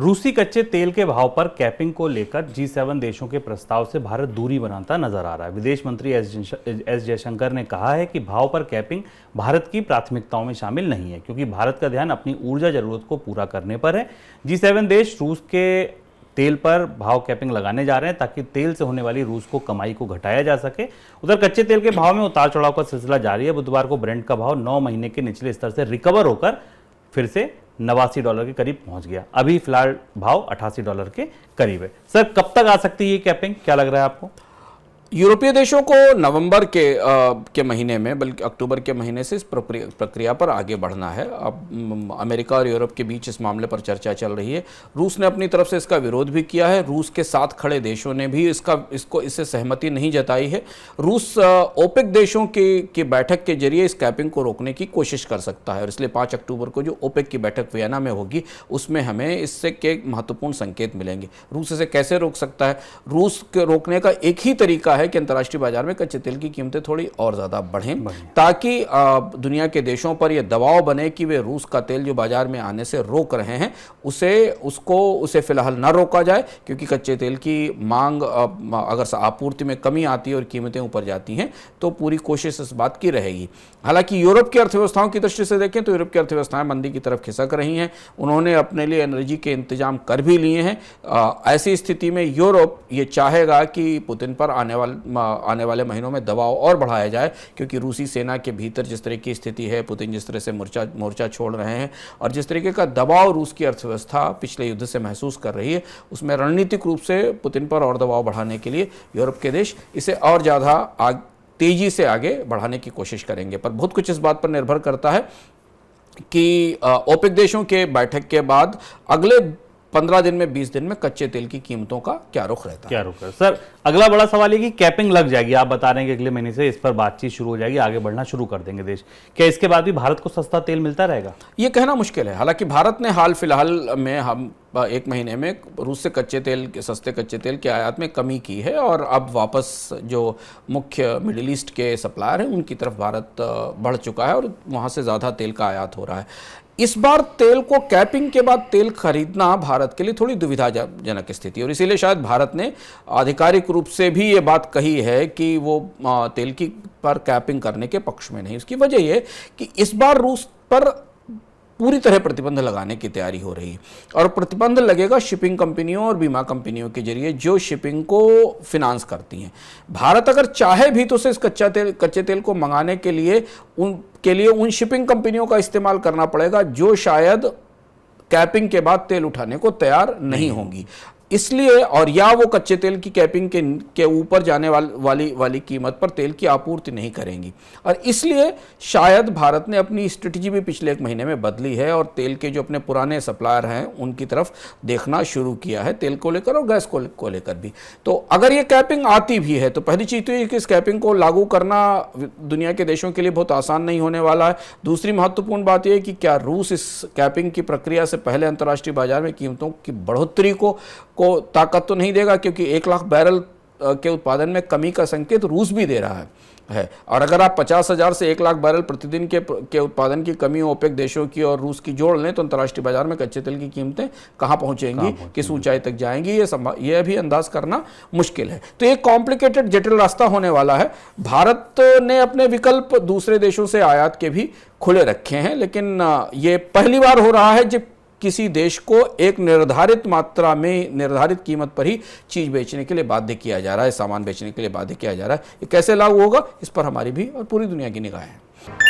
रूसी कच्चे तेल के भाव पर कैपिंग को लेकर G7 देशों के प्रस्ताव से भारत दूरी बनाता नजर आ रहा है। विदेश मंत्री एस जयशंकर ने कहा है कि भाव पर कैपिंग भारत की प्राथमिकताओं में शामिल नहीं है, क्योंकि भारत का ध्यान अपनी ऊर्जा जरूरत को पूरा करने पर है। G7 देश रूस के तेल पर भाव कैपिंग लगाने जा रहे हैं ताकि तेल से होने वाली रूस को कमाई को घटाया जा सके। उधर कच्चे तेल के भाव में उतार चढ़ाव का सिलसिला जारी है। बुधवार को ब्रेंट का भाव 9 महीने के निचले स्तर से रिकवर होकर फिर से $89 के करीब पहुंच गया। अभी फिलहाल भाव $88 के करीब है। सर, कब तक आ सकती है ये कैपिंग, क्या लग रहा है आपको? यूरोपीय देशों को नवंबर के महीने में, बल्कि अक्टूबर के महीने से इस प्रक्रिया पर आगे बढ़ना है। अब अमेरिका और यूरोप के बीच इस मामले पर चर्चा चल रही है। रूस ने अपनी तरफ से इसका विरोध भी किया है। रूस के साथ खड़े देशों ने भी इससे सहमति नहीं जताई है। रूस ओपेक देशों की बैठक के जरिए इस कैपिंग को रोकने की कोशिश कर सकता है, और इसलिए 5 अक्टूबर को जो ओपेक की बैठक वियना में होगी उसमें हमें इससे के महत्वपूर्ण संकेत मिलेंगे। रूस इसे कैसे रोक सकता है? रूस के रोकने का एक ही तरीका है कि अंतर्राष्ट्रीय बाजार में कच्चे तेल की कीमतें थोड़ी और ज्यादा बढ़ें, ताकि दुनिया के देशों पर यह दबाव बने कि वे रूस का तेल जो बाजार में आने से रोक रहे हैं उसे फिलहाल न रोका जाए, क्योंकि कच्चे तेल की मांग अगर आपूर्ति में कमी आती है और कीमतें ऊपर जाती हैं तो पूरी कोशिश इस बात की रहेगी। हालांकि यूरोप की अर्थव्यवस्थाओं की दृष्टि से देखें तो यूरोप की अर्थव्यवस्थाएं मंदी की तरफ खिसक रही हैं। उन्होंने अपने लिए एनर्जी के इंतजाम कर भी लिए हैं। ऐसी स्थिति में यूरोप ये चाहेगा कि पुतिन पर आने वाले महीनों में दबाव और बढ़ाया जाए, क्योंकि रूसी सेना के भीतर जिस तरह की स्थिति है, पुतिन जिस तरह से मोर्चा छोड़ रहे हैं और जिस तरीके का दबाव रूस की अर्थव्यवस्था पिछले युद्ध से महसूस कर रही है, उसमें रणनीतिक रूप से पुतिन पर और दबाव बढ़ाने के लिए यूरोप के देश इसे और ज़्यादा तेजी से आगे बढ़ाने की कोशिश करेंगे। पर बहुत कुछ इस बात पर निर्भर करता है कि ओपेक देशों के बैठक के बाद अगले 15 दिन में 20 दिन में कच्चे तेल की कीमतों का क्या रुख रहता है। सर, अगला बड़ा सवाल है कि कैपिंग लग जाएगी, आप बता रहे हैं कि अगले महीने से इस पर बातचीत शुरू हो जाएगी, आगे बढ़ना शुरू कर देंगे देश। क्या इसके बाद भी भारत को सस्ता तेल मिलता रहेगा? ये कहना मुश्किल है। हालांकि भारत ने हाल फिलहाल में हम 1 महीने में रूस से सस्ते कच्चे तेल के आयात में कमी की है, और अब वापस जो मुख्य मिडिल ईस्ट के सप्लायर हैं उनकी तरफ भारत बढ़ चुका है और वहाँ से ज़्यादा तेल का आयात हो रहा है। इस बार तेल को कैपिंग के बाद तेल खरीदना भारत के लिए थोड़ी दुविधाजनक स्थिति, और इसीलिए शायद भारत ने आधिकारिक रूप से भी ये बात कही है कि वो तेल की पर कैपिंग करने के पक्ष में नहीं। उसकी वजह ये कि इस बार रूस पर पूरी तरह प्रतिबंध लगाने की तैयारी हो रही है, और प्रतिबंध लगेगा शिपिंग कंपनियों और बीमा कंपनियों के जरिए जो शिपिंग को फिनांस करती हैं। भारत अगर चाहे भी तो उसे इस कच्चे तेल को मंगाने के लिए उन शिपिंग कंपनियों का इस्तेमाल करना पड़ेगा जो शायद कैपिंग के बाद तेल उठाने को तैयार नहीं होंगी। इसलिए, और या वो कच्चे तेल की कैपिंग के ऊपर जाने वाली कीमत पर तेल की आपूर्ति नहीं करेंगी, और इसलिए शायद भारत ने अपनी स्ट्रेटजी भी पिछले 1 महीने में बदली है और तेल के जो अपने पुराने सप्लायर हैं उनकी तरफ देखना शुरू किया है, तेल को लेकर और गैस को लेकर भी। तो अगर ये कैपिंग आती भी है तो पहली चीज़ तो ये कि इस कैपिंग को लागू करना दुनिया के देशों के लिए बहुत आसान नहीं होने वाला है। दूसरी महत्वपूर्ण बात यह कि क्या रूस इस कैपिंग की प्रक्रिया से पहले अंतर्राष्ट्रीय बाजार में कीमतों की बढ़ोतरी को ताकत तो नहीं देगा, क्योंकि 1 लाख बैरल के उत्पादन में कमी का संकेत रूस भी दे रहा है। और अगर आप 50,000 से 1 लाख बैरल प्रतिदिन के उत्पादन की कमी ओपेक देशों की और रूस की जोड़ लें तो अंतर्राष्ट्रीय बाजार में कच्चे तेल की कीमतें कहां पहुंचेंगी, किस ऊंचाई तक जाएंगी, ये भी अंदाज करना मुश्किल है। तो एक कॉम्प्लिकेटेड जटिल रास्ता होने वाला है। भारत ने अपने विकल्प दूसरे देशों से आयात के भी खुले रखे हैं, लेकिन ये पहली बार हो रहा है जब किसी देश को एक निर्धारित मात्रा में निर्धारित कीमत पर ही चीज़ बेचने के लिए बाध्य किया जा रहा है, सामान बेचने के लिए बाध्य किया जा रहा है। ये कैसे लागू होगा, इस पर हमारी भी और पूरी दुनिया की निगाहें हैं।